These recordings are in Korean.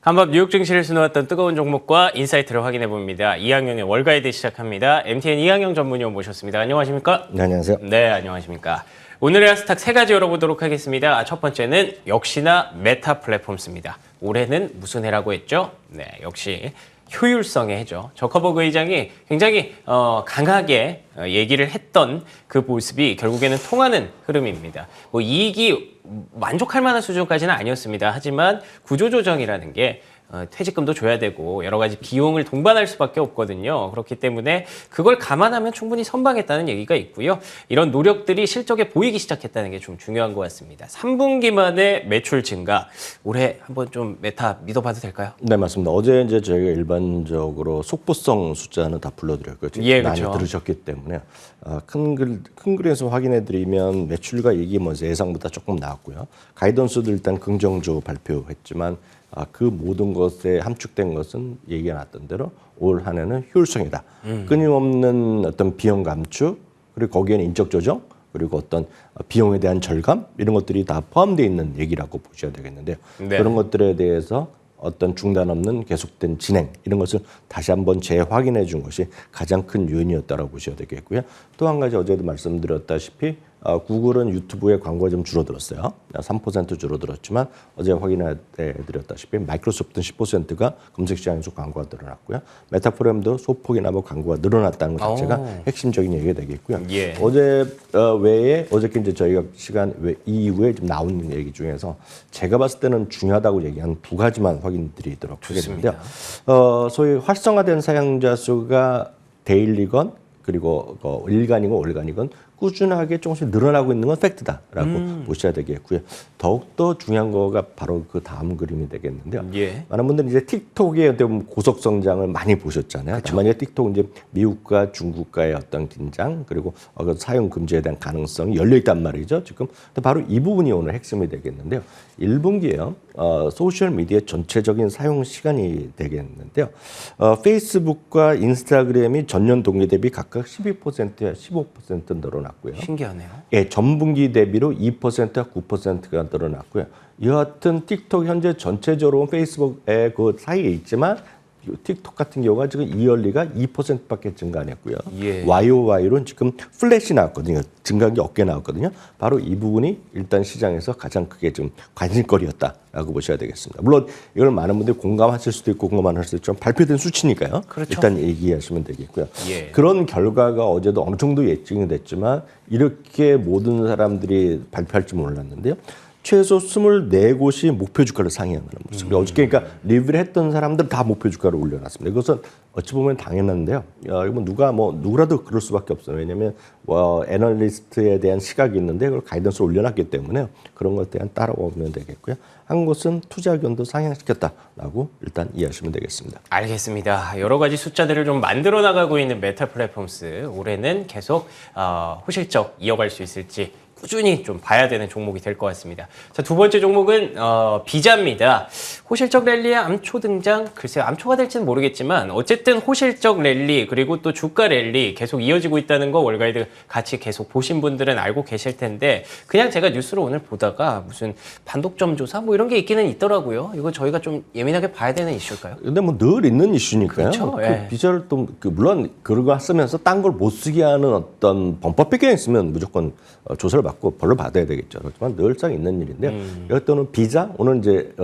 한밤 뉴욕 증시를 수놓았던 뜨거운 종목과 인사이트를 확인해 봅니다. 이항영의 월가이드 시작합니다. MTN 이항영 전문위원 모셨습니다. 안녕하십니까? 네, 안녕하세요. 네, 안녕하십니까? 오늘의 하스탁 세 가지 열어보도록 하겠습니다. 첫 번째는 역시나 메타 플랫폼스입니다. 올해는 무슨 해라고 했죠? 네, 역시 효율성의 해죠. 저커버그 의장이 굉장히 강하게 얘기를 했던 그 모습이 결국에는 통하는 흐름입니다. 뭐 이익이 만족할 만한 수준까지는 아니었습니다. 하지만 구조조정이라는 게 퇴직금도 줘야 되고 여러 가지 비용을 동반할 수밖에 없거든요. 그렇기 때문에 그걸 감안하면 충분히 선방했다는 얘기가 있고요. 이런 노력들이 실적에 보이기 시작했다는 게 좀 중요한 것 같습니다. 3분기 만에 매출 증가. 올해 한번 좀 메타 믿어봐도 될까요? 네, 맞습니다. 어제 이제 저희가 일반적으로 속보성 숫자는 다 불러드렸고요. 예, 많이 그렇죠. 들으셨기 때문에 큰 글에서 확인해드리면 매출과 이익이 먼저 예상보다 조금 나왔고요. 가이던스도 일단 긍정적으로 발표했지만 그 모든 것에 함축된 것은 얘기가 났던 대로 올 한 해는 효율성이다. 끊임없는 어떤 비용 감축, 그리고 거기에는 인적 조정, 그리고 어떤 비용에 대한 절감 이런 것들이 다 포함되어 있는 얘기라고 보셔야 되겠는데요. 네. 그런 것들에 대해서 어떤 중단 없는 계속된 진행 이런 것을 다시 한번 재확인해 준 것이 가장 큰 요인이었다고 보셔야 되겠고요. 또 한 가지 어제도 말씀드렸다시피 구글은 유튜브의 광고가 좀 줄어들었어요. 3% 줄어들었지만 어제 확인해 드렸다시피 마이크로소프트는 10%가 검색 시장에서 광고가 늘어났고요. 메타포럼도 소폭이나마 광고가 늘어났다는 것 자체가 핵심적인 얘기가 되겠고요. 예. 어제 외에 어저께 이제 저희가 시간 이후에 좀 나온 얘기 중에서 제가 봤을 때는 중요하다고 얘기한 두 가지만 확인드리도록 하겠는데요. 소위 활성화된 사용자 수가 데일리건 그리고 일간이건 월간이건 꾸준하게 조금씩 늘어나고 있는 건 팩트다라고 보셔야 되겠고요. 더욱더 중요한 거가 바로 그 다음 그림이 되겠는데요. 예. 많은 분들이 이제 틱톡의 어떤 고속 성장을 많이 보셨잖아요. 다만 이제 틱톡 이제 미국과 중국과의 어떤 긴장 그리고 사용 금지에 대한 가능성이 열려 있단 말이죠. 지금 바로 이 부분이 오늘 핵심이 되겠는데요. 1분기에요. 소셜 미디어 전체적인 사용 시간이 되겠는데요. 페이스북과 인스타그램이 전년 동기 대비 각각 12%와 15% 늘어났고요. 신기하네요. 예, 전분기 대비로 2%와 9%가 늘어났고요. 여하튼 틱톡 현재 전체적으로 페이스북의 그 사이에 있지만 틱톡 같은 경우가 지금 이얼리가 2%밖에 증가 안 했고요. 예. YOY로는 지금 플랫이 나왔거든요. 증가한 게 없게 나왔거든요. 바로 이 부분이 일단 시장에서 가장 크게 좀 관심거리였다라고 보셔야 되겠습니다. 물론 이걸 많은 분들이 공감하실 수도 있고 공감 안 할 수도 있지만 발표된 수치니까요. 그렇죠. 일단 얘기하시면 되겠고요. 예. 그런 결과가 어제도 어느 정도 예측이 됐지만 이렇게 모든 사람들이 발표할지 몰랐는데요. 최소 24곳이 목표 주가를 상회하는 모습. 어저께 그러니까 리뷰를 했던 사람들 다 목표 주가를 올려놨습니다. 이것은 어찌 보면 당연한데요. 이건 누구라도 그럴 수밖에 없어요. 왜냐하면 애널리스트에 대한 시각이 있는데 그걸 가이던스를 올려놨기 때문에 그런 것에 대한 따라오면 되겠고요. 한 곳은 투자 의견도 상향시켰다라고 일단 이해하시면 되겠습니다. 알겠습니다. 여러 가지 숫자들을 좀 만들어 나가고 있는 메타 플랫폼스 올해는 계속 호실적 이어갈 수 있을지 꾸준히 좀 봐야 되는 종목이 될 것 같습니다. 자, 두 번째 종목은 비자입니다. 호실적 랠리의 암초 등장, 글쎄요, 암초가 될지는 모르겠지만 어쨌든 호실적 랠리 그리고 또 주가 랠리 계속 이어지고 있다는 거 월가이드 같이 계속 보신 분들은 알고 계실 텐데 그냥 제가 뉴스로 오늘 보다가 무슨 반독점 조사 뭐 이런 게 있기는 있더라고요. 이거 저희가 좀 예민하게 봐야 되는 이슈일까요? 근데 뭐 늘 있는 이슈니까요. 그렇죠. 예. 비자를 또 물론 그거 쓰면서 딴 걸 못 쓰게 하는 어떤 범법 배경이 있으면 무조건 조사를 받고 벌을 받아야 되겠죠. 그렇지만 늘상 있는 일인데요. 이럴 때는 비자 오늘 이제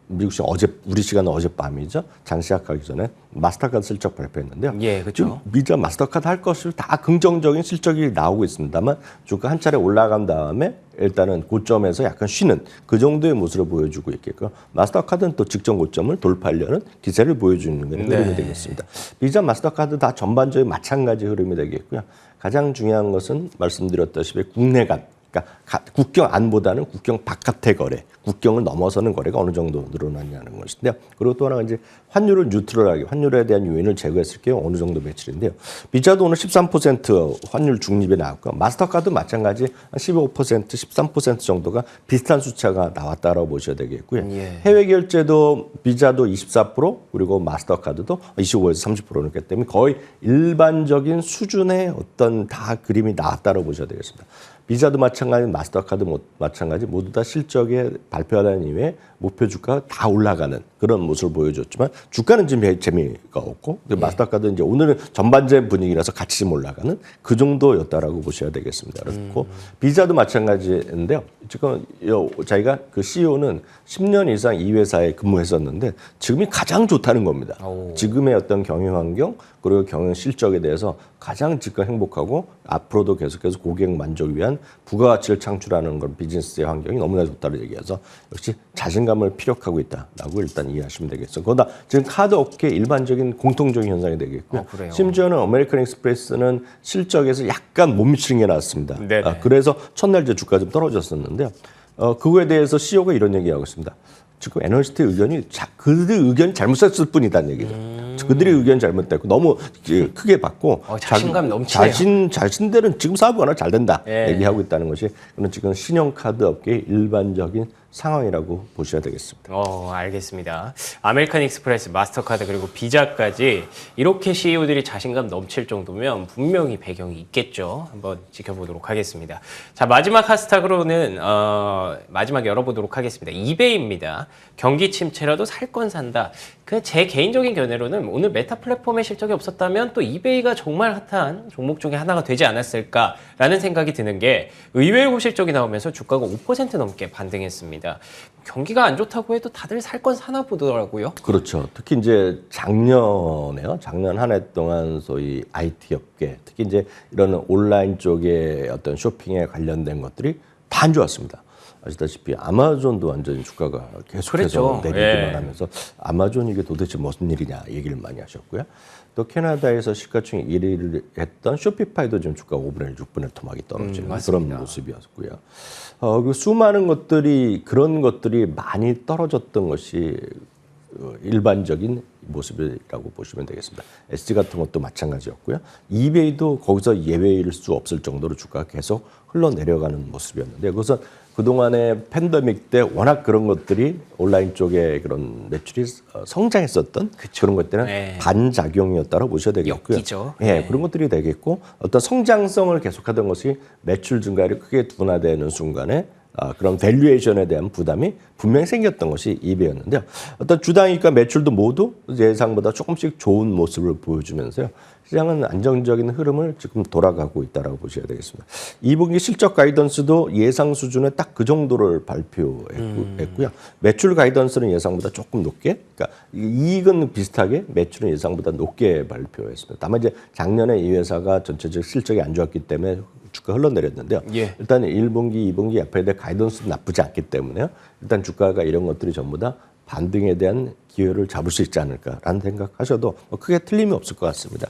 미국 시간 우리 시간은 어젯밤이죠. 장 시작하기 전에 마스터카드 실적 발표했는데요. 예, 그렇죠. 비자 마스터카드 할 것을 다 긍정적인 실적이 나오고 있습니다만 주가 한 차례 올라간 다음에 일단은 고점에서 약간 쉬는 그 정도의 모습을 보여주고 있겠고요. 마스터카드는 또 직전 고점을 돌파하려는 기세를 보여주는 흐름이 되겠습니다. 비자 마스터카드 다 전반적인 마찬가지 흐름이 되겠고요. 가장 중요한 것은 말씀드렸다시피 국내 간 그러니까 국경 안보다는 국경 바깥의 거래, 국경을 넘어서는 거래가 어느 정도 늘어났냐는 것인데요. 그리고 또 하나가 이제 환율을 뉴트럴하게, 환율에 대한 요인을 제거했을 경우 어느 정도 매출인데요. 비자도 오늘 13% 환율 중립에 나왔고 마스터카드 마찬가지 한 15%, 13% 정도가 비슷한 숫자가 나왔다라고 보셔야 되겠고요. 예. 해외 결제도 비자도 24% 그리고 마스터카드도 25에서 30%였기 때문에 거의 일반적인 수준의 어떤 다 그림이 나왔다고 보셔야 되겠습니다. 비자도 마찬가지, 마스터카드 마찬가지 모두 다 실적에 발표하는 이후에 목표 주가가 다 올라가는 그런 모습을 보여줬지만 주가는 지금 재미가 없고 마스터카드는 이제 오늘은 전반적인 분위기라서 같이 좀 올라가는 그 정도였다라고 보셔야 되겠습니다. 그렇고 비자도 마찬가지인데요. 지금 자기가 그 CEO는 10년 이상 이 회사에 근무했었는데 지금이 가장 좋다는 겁니다. 지금의 어떤 경영 환경 그리고 경영 실적에 대해서 가장 지금 행복하고 앞으로도 계속해서 고객 만족을 위한 부가가치를 창출하는 그런 비즈니스의 환경이 너무나 좋다고 얘기해서 역시 자신감을 피력하고 있다라고 일단 이해하시면 되겠어요. 그러다 지금 카드 업계 일반적인 공통적인 현상이 되겠고요. 심지어는 아메리칸 익스프레스는 실적에서 약간 못 미치는 게 나왔습니다. 그래서 첫날 제 주가 좀 떨어졌었는데요. 그거에 대해서 CEO가 이런 얘기하고 있습니다. 지금 애널리스트 의견이 그들 의견이 잘못 썼을 뿐이다는 얘기죠. 그들의 의견이 잘못됐고 너무 크게 받고 자신감 넘치네요. 자신들은 지금 사업이 워낙 잘 된다 얘기하고 있다는 것이 그런 지금 신용카드 업계의 일반적인 상황이라고 보셔야 되겠습니다. 알겠습니다. 아메리칸 익스프레스, 마스터카드 그리고 비자까지 이렇게 CEO들이 자신감 넘칠 정도면 분명히 배경이 있겠죠. 한번 지켜보도록 하겠습니다. 자, 마지막 하스탁으로는 마지막 열어보도록 하겠습니다. 이베이입니다. 경기 침체라도 살 건 산다. 그 제 개인적인 견해로는 오늘 메타 플랫폼의 실적이 없었다면 또 이베이가 정말 핫한 종목 중에 하나가 되지 않았을까라는 생각이 드는 게 의외의 호실적이 나오면서 주가가 5% 넘게 반등했습니다. 경기가 안 좋다고 해도 다들 살 건 사나 보더라고요. 그렇죠. 특히 이제 작년에요. 작년 한 해 동안 소위 IT 업계, 특히 이제 이런 온라인 쪽의 어떤 쇼핑에 관련된 것들이 다 안 좋았습니다. 아시다시피 아마존도 완전히 주가가 계속해서 내리기만 하면서 아마존 이게 도대체 무슨 일이냐 얘기를 많이 하셨고요. 또 캐나다에서 시가총액 1위를 했던 쇼피파이도 지금 주가가 5분의 1, 6분의 1 토막이 떨어지는 그런 모습이었고요. 그 수많은 것들이 그런 것들이 많이 떨어졌던 것이 일반적인 모습이라고 보시면 되겠습니다. SG 같은 것도 마찬가지였고요. 이베이도 거기서 예외일 수 없을 정도로 주가가 계속 흘러내려가는 모습이었는데 그것은 그동안의 팬데믹 때 워낙 그런 것들이 온라인 쪽에 그런 매출이 성장했었던 그런 것들은 반작용이었다고 보셔야 되겠고요. 엮이죠. 그런 것들이 되겠고 어떤 성장성을 계속하던 것이 매출 증가율이 크게 둔화되는 순간에 그런 밸류에이션에 대한 부담이 분명히 생겼던 것이 이베이였는데요. 어떤 주당이익과 매출도 모두 예상보다 조금씩 좋은 모습을 보여주면서요. 시장은 안정적인 흐름을 지금 돌아가고 있다고 보셔야 되겠습니다. 2분기 실적 가이던스도 예상 수준에 딱 그 정도를 발표했고요. 매출 가이던스는 예상보다 조금 높게, 그러니까 이익은 비슷하게 매출은 예상보다 높게 발표했습니다. 다만 이제 작년에 이 회사가 전체적 실적이 안 좋았기 때문에 주가 흘러내렸는데요. 일단 1분기, 2분기 FAD 가이던스도 나쁘지 않기 때문에요. 일단 주가가 이런 것들이 전부 다 반등에 대한 기회를 잡을 수 있지 않을까라는 생각하셔도 크게 틀림이 없을 것 같습니다.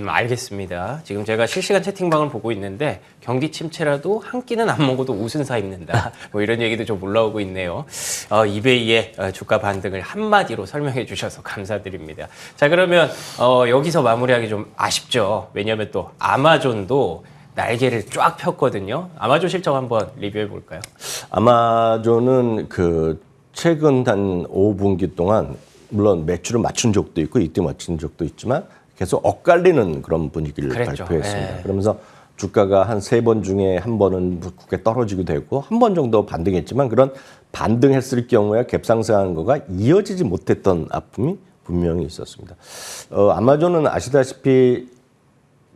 알겠습니다. 지금 제가 실시간 채팅방을 보고 있는데 경기 침체라도 한 끼는 안 먹어도 옷은 사 입는다. 뭐 이런 얘기도 좀 올라오고 있네요. 이베이의 주가 반등을 한마디로 설명해 주셔서 감사드립니다. 자, 그러면 여기서 마무리하기 좀 아쉽죠. 왜냐하면 또 아마존도 날개를 쫙 폈거든요. 아마존 실적 한번 리뷰해 볼까요? 아마존은 최근 한 5분기 동안 물론 매출을 맞춘 적도 있고 이때 맞춘 적도 있지만 계속 엇갈리는 그런 분위기를 발표했습니다. 그러면서 주가가 한 3번 중에 한 번은 굳게 떨어지기도 했고 한 번 정도 반등했지만 그런 반등했을 경우에 갭상승하는 거가 이어지지 못했던 아픔이 분명히 있었습니다. 아마존은 아시다시피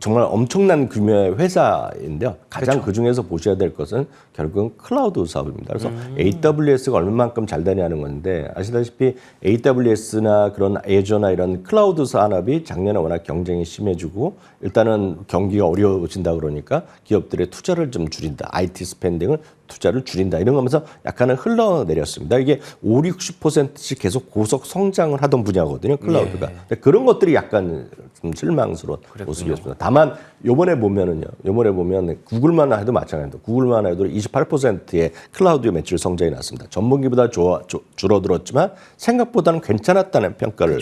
정말 엄청난 규모의 회사인데요. 가장 그 중에서 보셔야 될 것은 결국은 클라우드 사업입니다. 그래서 AWS가 얼마만큼 잘 되냐는 건데 아시다시피 AWS나 그런 애저나 이런 클라우드 산업이 작년에 워낙 경쟁이 심해지고 일단은 경기가 어려워진다 그러니까 기업들의 투자를 좀 줄인다. IT 스펜딩을 투자를 줄인다. 이런 거면서 약간은 흘러내렸습니다. 이게 5, 60%씩 계속 고속 성장을 하던 분야거든요. 클라우드가. 근데 그런 것들이 약간 좀 실망스러운 모습이었습니다. 다만 요번에 보면 구글만 해도 마찬가지입니다. 구글만 해도 28%의 클라우드 매출 성장이 났습니다. 전분기보다 줄어들었지만 생각보다는 괜찮았다는 평가를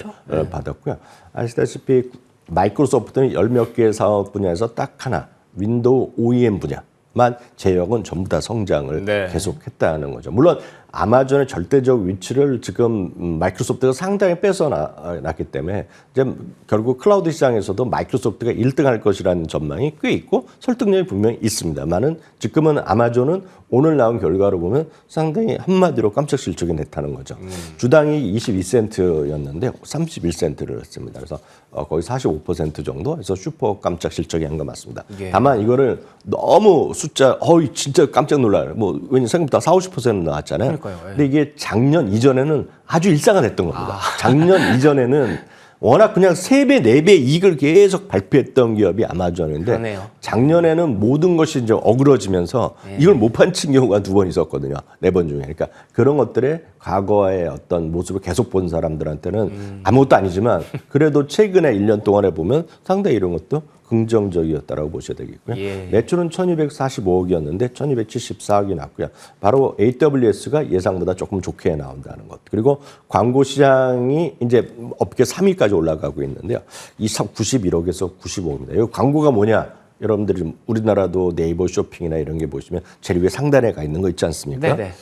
받았고요. 아시다시피 마이크로소프트는 10몇 개의 사업 분야에서 딱 하나 윈도우 OEM 분야만 제약은 전부 다 성장을 계속했다는 거죠. 물론 아마존의 절대적 위치를 지금 마이크로소프트가 상당히 뺏어놨기 때문에 이제 결국 클라우드 시장에서도 마이크로소프트가 1등할 것이라는 전망이 꽤 있고 설득력이 분명히 있습니다만은 지금은 아마존은 오늘 나온 결과로 보면 상당히 한마디로 깜짝 실적이 냈다는 거죠. 주당이 22센트였는데 31센트를 했습니다. 그래서 거의 45% 정도 해서 슈퍼 깜짝 실적이 한 거 맞습니다. 예. 다만 이거를 너무 숫자 진짜 깜짝 놀라요. 뭐 왜냐면 생각보다 40% 나왔잖아요. 그러니까요. 예. 근데 이게 작년 이전에는 아주 일상화됐던 겁니다. 작년 이전에는 워낙 그냥 3배, 4배 이익을 계속 발표했던 기업이 아마존인데 그러네요. 작년에는 모든 것이 이제 어그러지면서 이걸 못 판친 경우가 2번 있었거든요. 4번 중에. 그러니까 그런 것들의 과거의 어떤 모습을 계속 본 사람들한테는 아무것도 아니지만 그래도 최근에 1년 동안에 보면 상당히 이런 것도 긍정적이었다라고 보셔야 되겠고요. 예. 매출은 1,245억이었는데 1,274억이 났고요. 바로 AWS가 예상보다 조금 좋게 나온다는 것. 그리고 광고 시장이 이제 업계 3위까지 올라가고 있는데요. 이 91억에서 95억입니다. 여기 광고가 뭐냐? 여러분들이 우리나라도 네이버 쇼핑이나 이런 게 보시면 제일 위에 상단에 가 있는 거 있지 않습니까? 네네.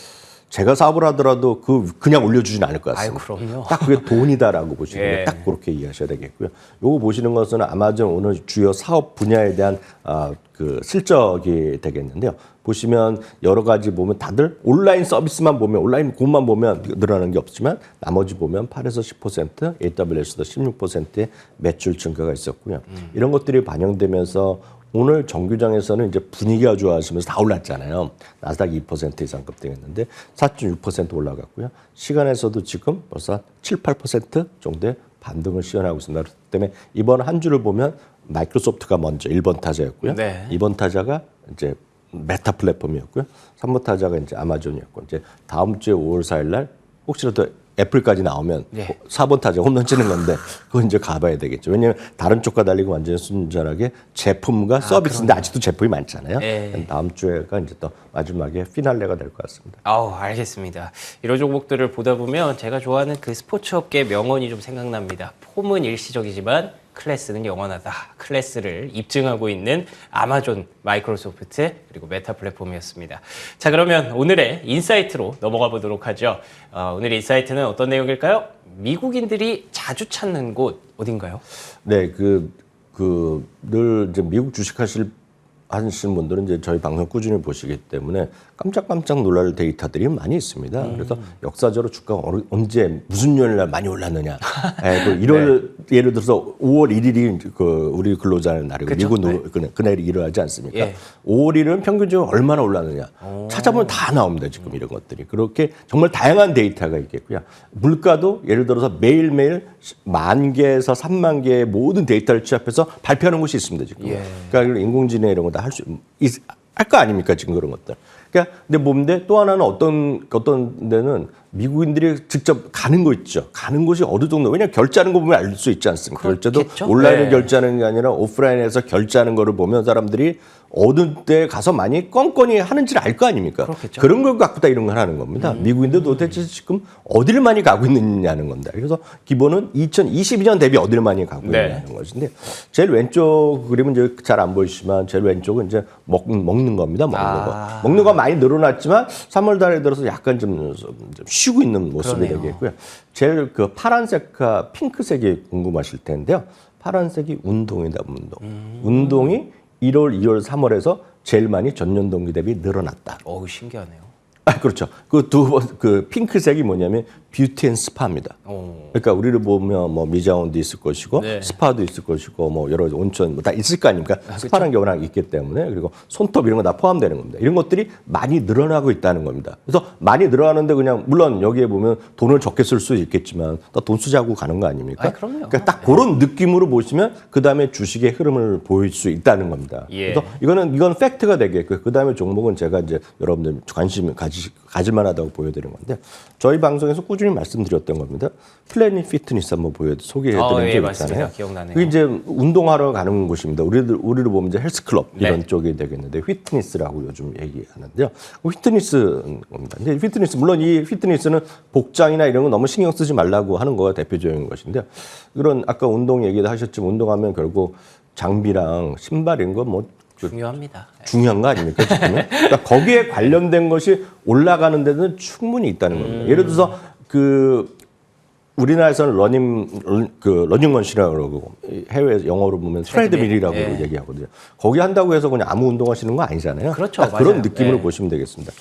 제가 사업을 하더라도 그냥 올려주진 않을 것 같습니다. 아유, 그럼요. 딱 그게 돈이다라고 보시는 예. 게 딱 그렇게 이해하셔야 되겠고요. 요거 보시는 것은 아마존 오늘 주요 사업 분야에 대한 그 실적이 되겠는데요. 보시면 여러 가지 보면 다들 온라인 서비스만 보면 온라인 곳만 보면 늘어나는 게 없지만 나머지 보면 8에서 10%, AWS도 16%의 매출 증가가 있었고요. 이런 것들이 반영되면서 오늘 정규장에서는 이제 분위기가 좋아지면서 다 올랐잖아요. 나스닥 2% 이상 급등했는데 4.6% 올라갔고요. 시간에서도 지금 벌써 7, 8% 정도의 반등을 시현하고 있습니다. 그렇기 때문에 이번 한 주를 보면 마이크로소프트가 먼저 1번 타자였고요. 네. 2번 타자가 이제 메타 플랫폼이었고요. 3번 타자가 이제 아마존이었고 이제 다음 주에 5월 4일 날 혹시라도 애플까지 나오면 예. 4번 타자 홈런 치는 건데 그건 이제 가봐야 되겠죠. 왜냐하면 다른 쪽과 달리고 완전히 순전하게 제품과 서비스인데 아직도 제품이 많잖아요. 예. 다음 주에가 이제 또 마지막에 피날레가 될 것 같습니다. 알겠습니다. 이런 종목들을 보다 보면 제가 좋아하는 그 스포츠 업계 명언이 좀 생각납니다. 폼은 일시적이지만 클래스는 영원하다. 클래스를 입증하고 있는 아마존, 마이크로소프트, 그리고 메타 플랫폼이었습니다. 자, 그러면 오늘의 인사이트로 넘어가 보도록 하죠. 오늘의 인사이트는 어떤 내용일까요? 미국인들이 자주 찾는 곳 어딘가요? 네, 늘 이제 미국 주식하시는 분들은 이제 저희 방송 꾸준히 보시기 때문에 깜짝깜짝 놀랄 데이터들이 많이 있습니다. 그래서 역사적으로 주가가 언제 무슨 요일날 많이 올랐느냐. 예를 들어서 5월 1일이 우리 근로자의 날이고 그쵸? 미국 그날이 일어나지 않습니까? 예. 5월 1일은 평균적으로 얼마나 올랐느냐. 찾아보면 다 나옵니다. 지금 이런 것들이. 그렇게 정말 다양한 데이터가 있겠고요. 물가도 예를 들어서 매일매일 10,000개에서 30,000개의 모든 데이터를 취합해서 발표하는 곳이 있습니다. 지금. 예. 그러니까 인공지능 이런 거 다 할 거 아닙니까? 지금 그런 것들. 그러니까 근데 뭔데 또 하나는 어떤 데는 미국인들이 직접 가는 거 있죠. 가는 곳이 어느 정도. 왜냐하면 결제하는 거 보면 알 수 있지 않습니까? 결제도 그렇겠죠? 온라인으로 네. 결제하는 게 아니라 오프라인에서 결제하는 거를 보면 사람들이 어느 때 가서 많이 껌껌이 하는지를 알 거 아닙니까? 그렇겠죠. 그런 걸 갖고 다 이런 걸 하는 겁니다. 미국인들 도대체 지금 어디를 많이 가고 있느냐는 건데. 그래서 기본은 2022년 대비 어디를 많이 가고 네. 있느냐는 것인데 제일 왼쪽 그림은 이제 잘 안 보이시지만 제일 왼쪽은 이제 먹는 겁니다. 먹는 거 많이 늘어났지만 3월 달에 들어서 약간 좀 쉬고 있는 모습이 그러네요. 되겠고요. 제일 파란색과 핑크색이 궁금하실 텐데요. 파란색이 운동이다, 운동. 운동이 1월, 2월, 3월에서 제일 많이 전년 동기 대비 늘어났다. 신기하네요. 그렇죠. 그 핑크색이 뭐냐면 뷰티 앤 스파입니다. 그러니까 우리를 보면 뭐 미자원도 있을 것이고 네. 스파도 있을 것이고 뭐 여러 온천 다 있을 거 아닙니까? 스파라는 게 워낙 있기 때문에 그리고 손톱 이런 거 다 포함되는 겁니다. 이런 것들이 많이 늘어나고 있다는 겁니다. 그래서 많이 늘어나는데 그냥 물론 여기에 보면 돈을 적게 쓸 수 있겠지만 또 돈 쓰자고 가는 거 아닙니까? 그럼요. 그러니까 딱 그런 느낌으로 보시면 그 다음에 주식의 흐름을 보일 수 있다는 겁니다. 예. 그래서 이건 팩트가 되겠고요. 그 다음에 종목은 제가 이제 여러분들 관심 가질 만하다고 보여드리는 건데 저희 방송에서 꾸준히 말씀드렸던 겁니다. 플래닛 피트니스 한번 소개해드린 적 맞습니다. 있잖아요. 기억나네요. 그게 이제 운동하러 가는 곳입니다. 우리를 보면 이제 헬스클럽 이런 네. 쪽이 되겠는데 휘트니스라고 요즘 얘기하는데요. 휘트니스인 겁니다. 근데 휘트니스 물론 이 휘트니스는 복장이나 이런 거 너무 신경 쓰지 말라고 하는 거가 대표적인 것인데 그런 아까 운동 얘기도 하셨지만 운동하면 결국 장비랑 신발 이런 거 뭐 중요합니다. 중요한 거 아닙니까? 지금은? 그러니까 거기에 관련된 것이 올라가는 데는 충분히 있다는 겁니다. 예를 들어서 우리나라에서는 러닝머신이라고 그러고 해외 영어로 보면 트레드밀이라고 예. 얘기하거든요. 거기 한다고 해서 그냥 아무 운동하시는 거 아니잖아요. 그렇죠. 딱 그런 맞아요. 느낌으로 예. 보시면 되겠습니다.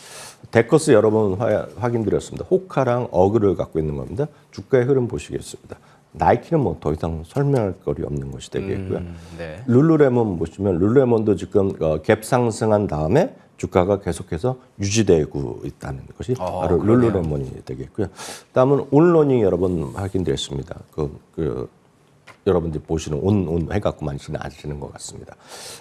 데커스 여러 번 확인드렸습니다. 호카랑 어그를 갖고 있는 겁니다. 주가의 흐름 보시겠습니다. 나이키는 뭐 더 이상 설명할 거리 없는 것이 되겠고요. 네. 룰루레몬 보시면 룰루레몬도 지금 갭 상승한 다음에 주가가 계속해서 유지되고 있다는 것이 바로 그러네요. 룰루레몬이 되겠고요. 다음은 온러닝 여러 번 확인드렸습니다. 여러분들이 보시는 온 해갖고 많이는 아시는 것 같습니다.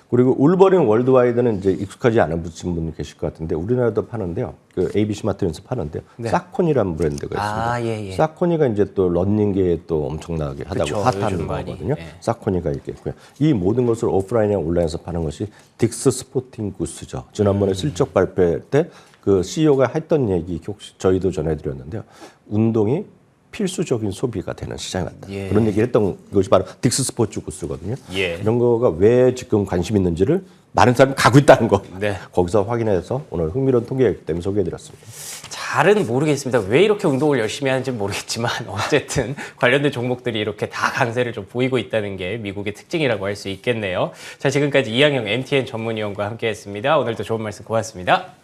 그리고 울버린 월드와이드는 이제 익숙하지 않은 분 계실 것 같은데 우리나라도 파는데요. ABC 마트에서 파는데요. 네. 사코니라는 브랜드가 있습니다. 아, 예, 예. 사코니가 이제 또 러닝계에 또 엄청나게 하다고 그쵸, 핫한 요즘 많이, 거거든요. 예. 사코니가 있겠고요. 이 모든 것을 오프라인이나 온라인에서 파는 것이 딕스 스포팅 구스죠. 지난번에 실적 발표할 때 그 CEO가 했던 얘기 혹시 저희도 전해드렸는데요. 운동이 필수적인 소비가 되는 시장이 왔다. 예. 그런 얘기를 했던 것이 바로 딕스 스포츠 구스거든요. 예. 이런 거가 왜 지금 관심 있는지를 많은 사람이 가고 있다는 거. 네. 거기서 확인해서 오늘 흥미로운 통계이기 때문에 소개해드렸습니다. 잘은 모르겠습니다. 왜 이렇게 운동을 열심히 하는지는 모르겠지만 어쨌든 관련된 종목들이 이렇게 다 강세를 좀 보이고 있다는 게 미국의 특징이라고 할 수 있겠네요. 자, 지금까지 이항영 MTN 전문위원과 함께했습니다. 오늘도 좋은 말씀 고맙습니다.